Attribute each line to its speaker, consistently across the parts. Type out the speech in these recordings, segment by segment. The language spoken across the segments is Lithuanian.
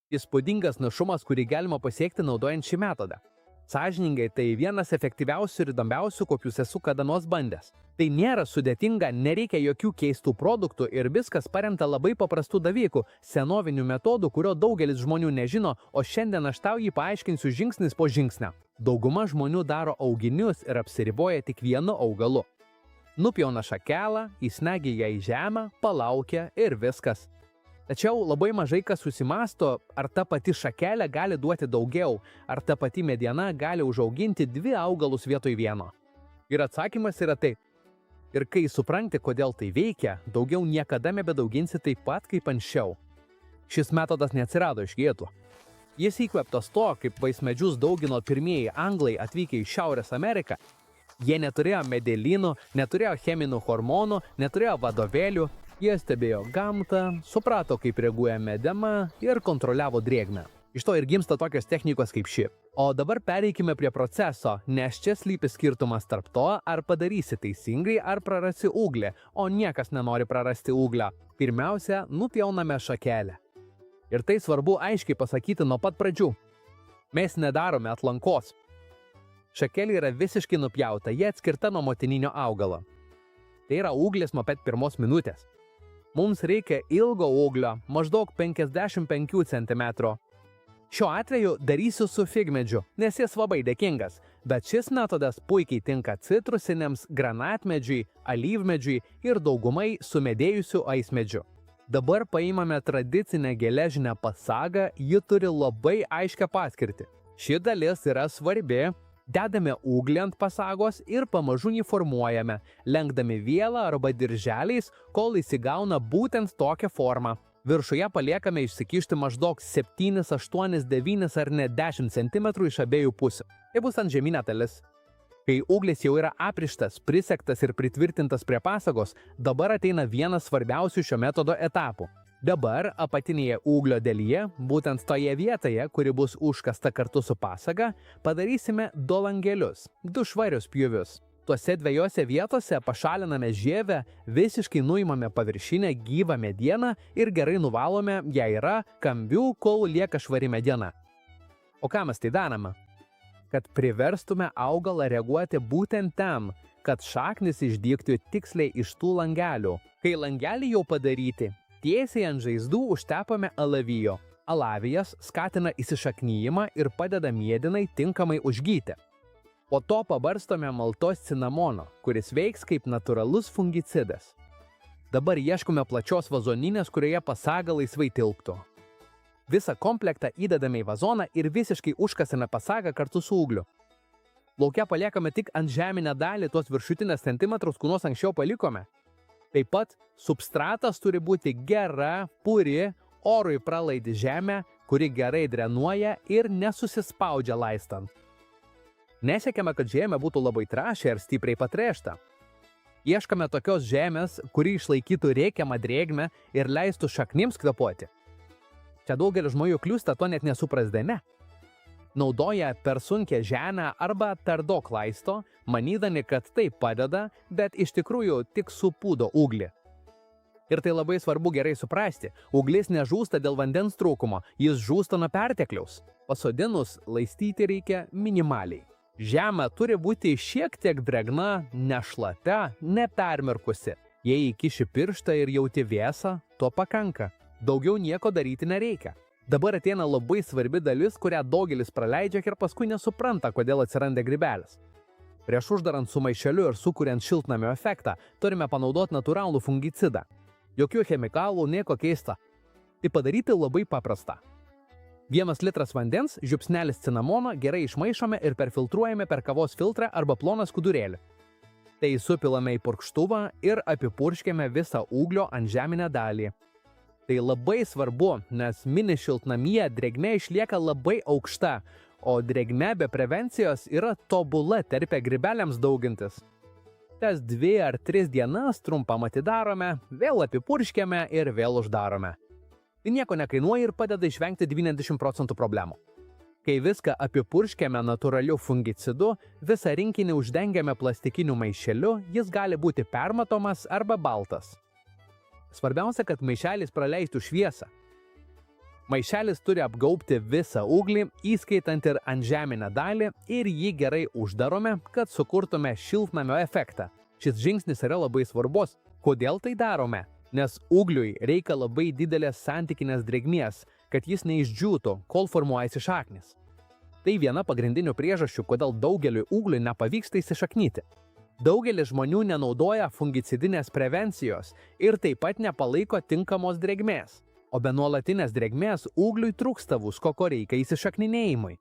Speaker 1: Įspūdingas našumas, kurį galima pasiekti naudojant šį metodą. Sąžiningai, tai vienas efektyviausių ir įdomiausių, kokius esu kada nors bandęs. Tai nėra sudėtinga, nereikia jokių keistų produktų ir viskas paremta labai paprastų dalykų, senovinių metodų, kurio daugelis žmonių nežino, o šiandien aš tau jį paaiškinsiu žingsnis po žingsnio. Dauguma žmonių daro auginius ir apsiriboja tik vienu augalu. Nupjauna šakelą, įsmeigia ją į žemę, palaukia ir viskas. Tačiau labai mažai kas susimąsto, ar ta pati šakelė gali duoti daugiau, ar ta pati mediena gali užauginti 2 augalus vietoj vieno. Ir atsakymas yra taip. Ir kai supranti, kodėl tai veikia, daugiau niekada nebedauginsi taip pat kaip anksčiau. Šis metodas neatsirado iš gėtų. Jis įkvėptas to, kaip vaismedžius daugino pirmieji anglai atvykę į Šiaurės Ameriką. Jie neturėjo medelynų, neturėjo cheminių hormonų, neturėjo vadovėlių. Jie stebėjo gamtą, suprato, kaip reaguoja medema ir kontroliavo drėgmę. Iš to ir gimsta tokios technikos kaip ši. O dabar pereikime prie proceso, nes čia slypi skirtumas tarp to, ar padarysi teisingai, ar prarasi ūglį, o niekas nenori prarasti ūglio. Pirmiausia, nupjauname šakelę. Ir tai svarbu aiškiai pasakyti nuo pat pradžių. Mes nedarome atlankos. Šakelė yra visiškai nupjauta, jie atskirta nuo motininio augalo. Tai yra ūglis nuo pat pirmos minutės. Mums reikia ilgo ūglio, maždaug 55 cm. Šiuo atveju darysiu su figmedžiu, nes jis labai dėkingas, bet šis metodas puikiai tinka citrusiniams, granatmedžiui, alyvmedžiui ir daugumai sumedėjusių aismedžių. Dabar paimame tradicinę geležinę pasagą, ji turi labai aiškią paskirtį. Ši dalis yra svarbi. Dedame ūglį ant pasagos ir pamažu jį formuojame, lenkdami vielą arba dirželiais, kol įsigauna būtent tokią formą. Viršuje paliekame išsikišti maždaug 7, 8, 9 ar net 10 cm iš abiejų pusių. Tai bus antžeminė dalis. Kai ūglis jau yra aprištas, prisegtas ir pritvirtintas prie pasagos, dabar ateina vienas svarbiausių šio metodo etapų. Dabar apatinėje ūglio dalyje, būtent toje vietoje, kuri bus užkasta kartu su pasaga, padarysime 2 langelius, 2 švarius pjūvius. Tuose 2 vietose pašaliname žievę, visiškai nuimame paviršinę gyvą medieną ir gerai nuvalome, jei yra kambių, kol lieka švari mediena. O ką mes tai darome? Kad priverstume augalą reaguoti būtent ten, kad šaknis išdygtų tiksliai iš tų langelių. Kai langeliai jau padaryti, tiesiai ant žaizdų užtepame alavijo. Alavijas skatina įsišaknyjimą ir padeda medienai tinkamai užgyti. Po to pabarstome maltos cinamono, kuris veiks kaip natūralus fungicidas. Dabar ieškome plačios vazoninės, kurioje pasaga laisvai tilptų. Visą komplektą įdedame į vazoną ir visiškai užkasame pasagą kartu su ūgliu. Lauke paliekame tik ant žeminę dalį tuos viršutinės centimetrus, kuriuos anksčiau palikome. Taip pat substratas turi būti gera, puri, orui pralaidi žemė, kuri gerai drenuoja ir nesusispaudžia laistant. Nesiekime, kad žemė būtų labai trąši ar stipriai patręšta. Ieškame tokios žemės, kuri išlaikytų reikiamą drėgmę ir leistų šaknims kvėpuoti. Čia daugelis žmonių kliūsta, to net nesuprasdami. Naudoja per sunkią žemę arba per daug laisto, manydami, kad tai padeda, bet iš tikrųjų tik supūdo ūglį. Ir tai labai svarbu gerai suprasti. Ūglis nežūsta dėl vandens trūkumo, jis žūsta nuo pertekliaus. Pasodinus laistyti reikia minimaliai. Žemė turi būti šiek tiek drėgna, nešlapia, nepermirkusi. Jei įkiši pirštą ir jauti vėsą, to pakanka. Daugiau nieko daryti nereikia. Dabar ateina labai svarbi dalis, kurią daugelis praleidžia ir paskui nesupranta, kodėl atsiranda grybelis. Prieš uždarant su maišeliu ir sukuriant šiltnamio efektą, turime panaudoti natūralų fungicidą. Jokių chemikalų, nieko keista. Tai padaryti labai paprasta. 1 litras vandens, žiupsnelis cinamono gerai išmaišome ir perfiltruojame per kavos filtrą arba ploną skudurėlį. Tai supilame į purkštuvą ir apipurškime visą ūglio antžeminę dalį. Tai labai svarbu, nes mini šiltnamyje drėgmė išlieka labai aukšta, o drėgmė be prevencijos yra tobula terpė grybeliams daugintis. Tas 2 ar 3 dienas trumpam atidarome, vėl apipurškėme ir vėl uždarome. Tai nieko nekainuoja ir padeda išvengti 90% problemų. Kai viską apipurškėme natūraliu fungicidu, visą rinkinį uždengiame plastikiniu maišeliu, jis gali būti permatomas arba baltas. Svarbiausia, kad maišelis praleistų šviesą. Maišelis turi apgaubti visą ūglį, įskaitant ir antžeminę dalį, ir jį gerai uždarome, kad sukurtume šiltnamio efektą. Šis žingsnis yra labai svarbus. Kodėl tai darome? Nes ūgliui reikia labai didelės santykinės drėgmės, kad jis neišdžiūtų, kol formuojasi šaknis. Tai viena pagrindinių priežasčių, kodėl daugeliui ūglių nepavyksta įsišaknyti. Daugelis žmonių nenaudoja fungicidinės prevencijos ir taip pat nepalaiko tinkamos drėgmės. O be nuolatinės drėgmės ūgliui trūksta visko, ko reikia įsišakninėjimui.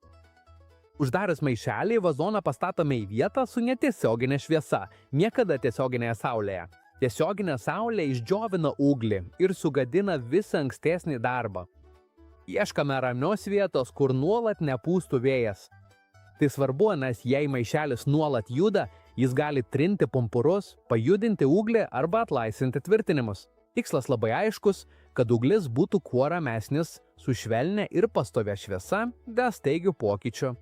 Speaker 1: Uždarius maišelį, vazoną pastatome į vietą su netiesioginė šviesa, niekada tiesioginėje saulėje. Tiesioginė saulė išdžiovina ūglį ir sugadina visą ankstesnį darbą. Ieškame ramios vietos, kur nuolat nepūstų vėjas. Tai svarbu, nes jei maišelis nuolat juda, jis gali trinti pumpurus, pajudinti ūglį arba atlaisvinti tvirtinimus. Tikslas labai aiškus, kad ūglis būtų kuo ramesnis, su švelnia ir pastovia šviesa, be staigių pokyčių.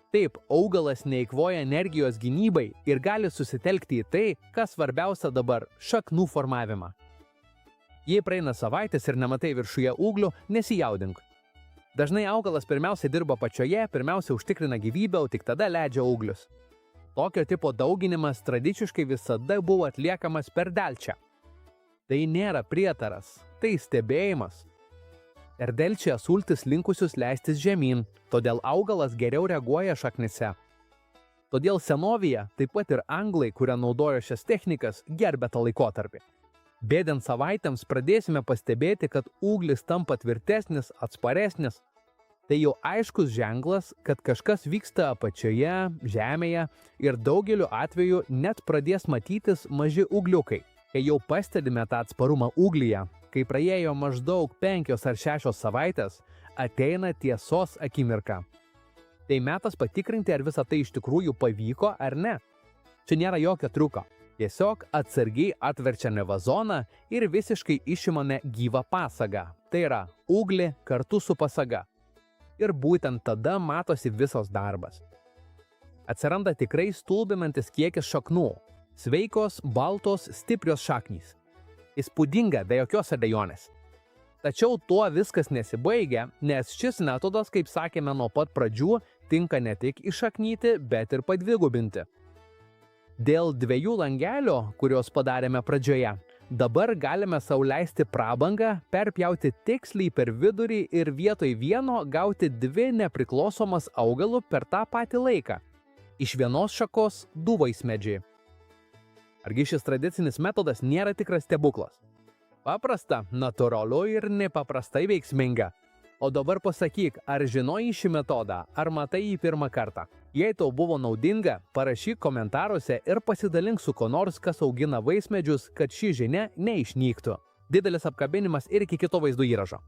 Speaker 1: Taip, augalas neeikvoja energijos gynybai ir gali susitelkti į tai, kas svarbiausia dabar – šaknų formavimą. Jei praeina savaitės ir nematai viršuje ūglių, nesijaudink. Dažnai augalas pirmiausia dirba pačioje, pirmiausia užtikrina gyvybę, o tik tada leidžia ūglius. Tokio tipo dauginimas tradiciškai visada buvo atliekamas per delčią. Tai nėra prietaras, tai stebėjimas. Per delčią sultis linkusius leistis žemyn, todėl augalas geriau reaguoja šaknise. Todėl senovėje, taip pat ir anglai, kurie naudojo šias technikas, gerbė tą laikotarpį. Bėdant savaitėms pradėsime pastebėti, kad ūglis tampa tvirtesnis, atsparesnis. Tai jau aiškus ženklas, kad kažkas vyksta apačioje, žemėje ir daugeliu atveju net pradės matytis maži ūgliukai. Kai jau pastebime tą atsparumą ūglyje, kai praėjo maždaug 5 ar 6 savaitės, ateina tiesos akimirka. Tai metas patikrinti, ar visa tai iš tikrųjų pavyko ar ne. Čia nėra jokio triuko. Tiesiog atsargiai atverčiame vazoną ir visiškai išimame gyvą pasagą. Tai yra ūglį kartu su pasaga. Ir būtent tada matosi visas darbas. Atsiranda tikrai stulbinantis kiekis šaknų. Sveikos, baltos, stiprios šaknys. Įspūdinga, be jokios abejonės. Tačiau tuo viskas nesibaigia, nes šis metodas, kaip sakėme nuo pat pradžių, tinka ne tik iššaknyti, bet ir padvigubinti. Dėl 2 langelių, kuriuos padarėme pradžioje, dabar galime sau leisti prabangą perpjauti tiksliai per vidurį ir vietoj vieno gauti 2 nepriklausomas augalų per tą patį laiką. Iš vienos šakos 2 vaismedžiai. Argi šis tradicinis metodas nėra tikras stebuklas? Paprasta, natūralu ir nepaprastai veiksminga. O dabar pasakyk, ar žinojai šį metodą, ar matai jį pirmą kartą? Jei tau buvo naudinga, parašyk komentaruose ir pasidalink su kuo nors, kas augina vaismedžius, kad ši žinia neišnyktų. Didelis apkabinimas ir iki kito vaizdo įrašo.